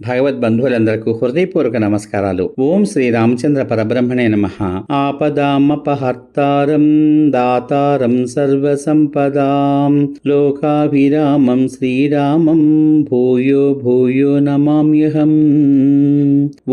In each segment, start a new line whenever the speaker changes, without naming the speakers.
భగవద్బంధువులందరికీ హృదయపూర్వక నమస్కారాలు. ఓం శ్రీ రామచంద్ర పరబ్రహ్మణే నమః. ఆపదామపహర్తారం దాతారం సర్వసంపదాం లోకాభిరామం శ్రీరామం భూయో భూయో నమామ్యహం.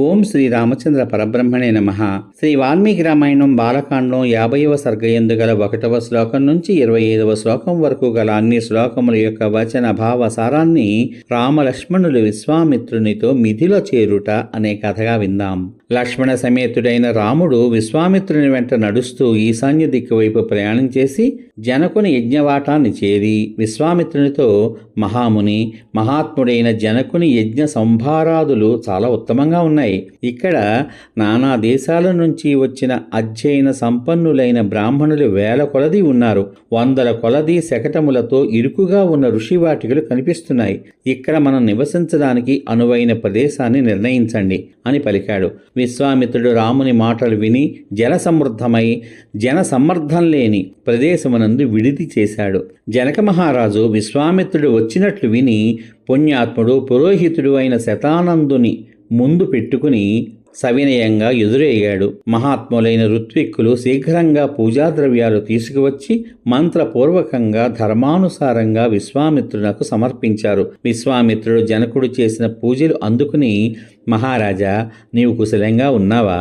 ఓం శ్రీ రామచంద్ర పరబ్రహ్మణే నమః. శ్రీ వాల్మీకి రామాయణం బాలకాండం 50వ సర్గయందు గల 1వ శ్లోకం నుంచి 25వ శ్లోకం వరకు గల అన్ని శ్లోకముల యొక్క వచన భావ సారాన్ని రామలక్ష్మణులు విశ్వామిత్రునితో మిథిల చేరుట అనే కథగా విందాం. లక్ష్మణ సమేతుడైన రాముడు విశ్వామిత్రుని వెంట నడుస్తూ ఈశాన్య దిక్కు వైపు ప్రయాణం చేసి జనకుని యజ్ఞవాటాన్ని చేరి విశ్వామిత్రునితో, మహాముని, మహాత్ముడైన జనకుని యజ్ఞ సంభారాదులు చాలా ఉత్తమంగా ఉన్నాయి. ఇక్కడ నానా దేశాల నుంచి వచ్చిన అధ్యయన సంపన్నులైన బ్రాహ్మణులు వేల కొలది ఉన్నారు. 100 కొలది శకటములతో ఇరుకుగా ఉన్న ఋషివాటికలు కనిపిస్తున్నాయి. ఇక్కడ మనం నివసించడానికి అనువైన ప్రదేశాన్ని నిర్ణయించండి అని పలికాడు. విశ్వామిత్రుడు రాముని మాటలు విని జలసమృద్ధమై జన సమ్మర్ధం లేని ప్రదేశమునందు విడిది చేశాడు. జనక మహారాజు విశ్వామిత్రుడు వచ్చినట్లు విని పుణ్యాత్ముడు పురోహితుడు అయిన శతానందుని ముందు పెట్టుకుని సవినయంగా ఎదురయ్యాడు. మహాత్ములైన ఋత్విక్కులు శీఘ్రంగా పూజాద్రవ్యాలు తీసుకువచ్చి మంత్రపూర్వకంగా ధర్మానుసారంగా విశ్వామిత్రునకు సమర్పించారు. విశ్వామిత్రుడు జనకుడు చేసిన పూజలు అందుకుని, మహారాజా, నీవు కుశలంగా ఉన్నావా?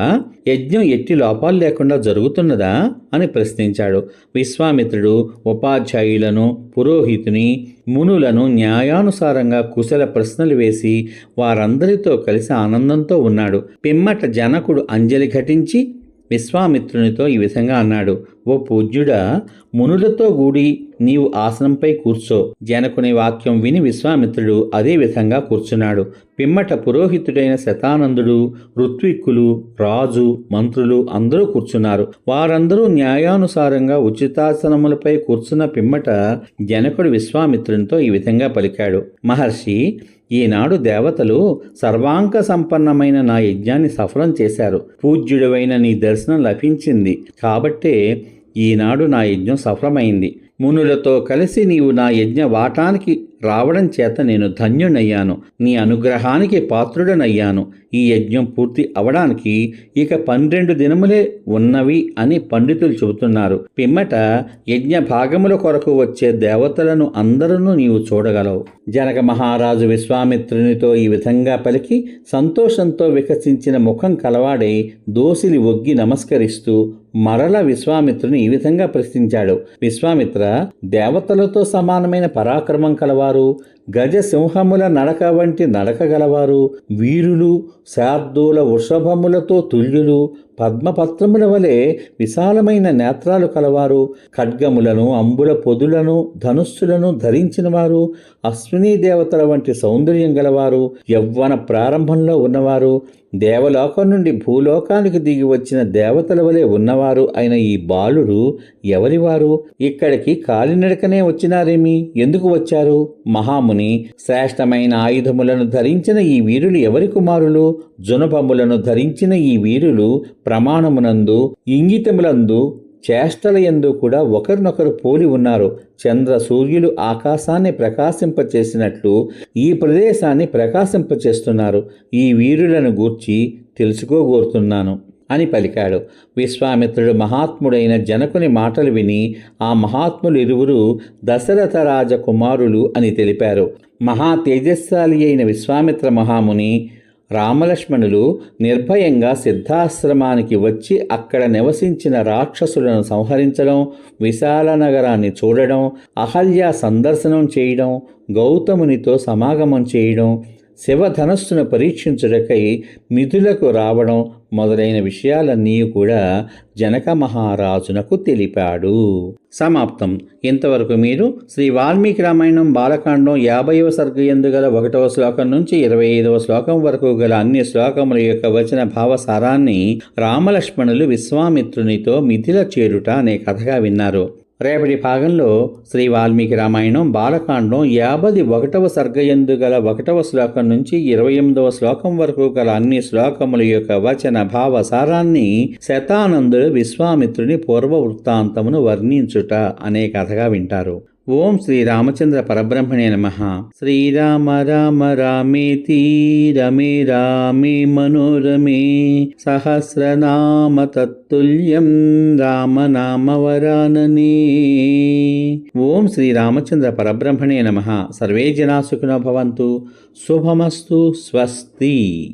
యజ్ఞం ఎట్టి లోపాలు లేకుండా జరుగుతున్నదా అని ప్రశ్నించాడు. విశ్వామిత్రుడు ఉపాధ్యాయులను, పురోహితుని, మునులను న్యాయానుసారంగా కుశల ప్రశ్నలు వేసి వారందరితో కలిసి ఆనందంతో ఉన్నాడు. పిమ్మట జనకుడు అంజలి ఘటించి విశ్వామిత్రునితో ఈ విధంగా అన్నాడు: ఓ పూజ్యుడా, మునులతో కూడి నీవు ఆసనంపై కూర్చో. జనకుని వాక్యం విని విశ్వామిత్రుడు అదే విధంగా కూర్చున్నాడు. పిమ్మట పురోహితుడైన శతానందుడు, ఋత్విక్కులు, రాజు, మంత్రులు అందరూ కూర్చున్నారు. వారందరూ న్యాయానుసారంగా ఉచితాసనములపై కూర్చున్న పిమ్మట జనకుడు విశ్వామిత్రునితో ఈ విధంగా పలికాడు: మహర్షి, ఈనాడు దేవతలు సర్వాంక సంపన్నమైన నా యజ్ఞాన్ని సఫలం చేశారు. పూజ్యుడవైన నీ దర్శనం లభించింది కాబట్టే ఈనాడు నా యజ్ఞం సఫలమైంది. మునులతో కలిసి నీవు నా యజ్ఞ వాటానికి రావడం చేత నేను ధన్యునయ్యాను. నీ అనుగ్రహానికి పాత్రుడనయ్యాను. ఈ యజ్ఞం పూర్తి అవడానికి ఇక 12 దినములే ఉన్నవి అని పండితులు చెబుతున్నారు. పిమ్మట యజ్ఞ భాగముల కొరకు వచ్చే దేవతలను అందరూ నీవు చూడగలవు. జనక మహారాజు విశ్వామిత్రునితో ఈ విధంగా పలికి సంతోషంతో వికసించిన ముఖం కలవాడై దోసిలి ఒగ్గి నమస్కరిస్తూ మరల విశ్వామిత్రుని ఈ విధంగా ప్రశ్నించాడు: విశ్వామిత్ర, దేవతలతో సమానమైన పరాక్రమం కలవారు, గజ సింహముల నడక వంటి నడక గలవారు, వీరులు, శార్దూల వృషభములతో తుల్యులు, పద్మపత్రముల వలె విశాలమైన నేత్రాలు కలవారు, ఖడ్గములను, అంబుల పొదులను, ధనుస్సులను ధరించిన వారు, అశ్వినీ దేవతల వంటి సౌందర్యం గలవారు, యవ్వన ప్రారంభంలో ఉన్నవారు, దేవలోకం నుండి భూలోకానికి దిగి వచ్చిన దేవతల వలె ఉన్నవారు అయిన ఈ బాలురు ఎవరివారు? ఇక్కడికి కాలినడకనే వచ్చినారేమి? ఎందుకు వచ్చారు? మహాముని, శ్రేష్టమైన ఆయుధములను ధరించిన ఈ వీరులు ఎవరి కుమారులు? జునపములను ధరించిన ఈ వీరులు ప్రమాణమునందు, ఇంగితములందు, చేష్టలయందు కూడా ఒకరినొకరు పోలి ఉన్నారు. చంద్ర సూర్యులు ఆకాశాన్ని ప్రకాశింపచేసినట్లు ఈ ప్రదేశాన్ని ప్రకాశింపచేస్తున్నారు. ఈ వీరులను గూర్చి తెలుసుకోగోరుతున్నాను అని పలికాడు. విశ్వామిత్రుడు మహాత్ముడైన జనకుని మాటలు విని ఆ మహాత్ములు ఇరువురు దశరథ రాజకుమారులు అని తెలిపారు. మహా తేజస్శాలి అయిన విశ్వామిత్ర మహాముని, రామలక్ష్మణులు నిర్భయంగా సిద్ధాశ్రమానికి వచ్చి అక్కడ నివసించిన రాక్షసులను సంహరించడం, విశాల నగరాన్ని చూడడం, అహల్య సందర్శనం చేయడం, గౌతమునితో సమాగమం చేయడం, శివధనస్సును పరీక్షించుటకై మిథులకు రావడం మొదలైన విషయాలన్నీ కూడా జనక మహారాజునకు తెలిపాడు. సమాప్తం. ఇంతవరకు మీరు శ్రీ వాల్మీకి రామాయణం బాలకాండం 50వ సర్గయందు గల 1వ శ్లోకం నుంచి 25వ శ్లోకం వరకు గల అన్ని శ్లోకముల యొక్క వచన భావసారాన్ని రామలక్ష్మణులు విశ్వామిత్రునితో మిథిల చేరుట అనే కథగా విన్నారు. రేపటి భాగంలో శ్రీ వాల్మీకి రామాయణం బాలకాండం 51వ సర్గయందు గల 1వ శ్లోకం నుంచి 28వ శ్లోకం వరకు గల అన్ని శ్లోకముల యొక్క వచన భావ సారాన్ని శతానందుడు విశ్వామిత్రుని పూర్వ వృత్తాంతమును వర్ణించుట అనే కథగా వింటారు. ఓం శ్రీ రామచంద్ర పరబ్రహ్మణే నమః. శ్రీరామ రామ రామేతి రమే రామే మనోరమే సహస్రనామ తత్తుల్యం రామనామ వరాననే. ఓం శ్రీ రామచంద్ర పరబ్రహ్మణే నమః. సర్వే జనా సుఖినో భవంతు. శుభమస్తు. స్వస్తి.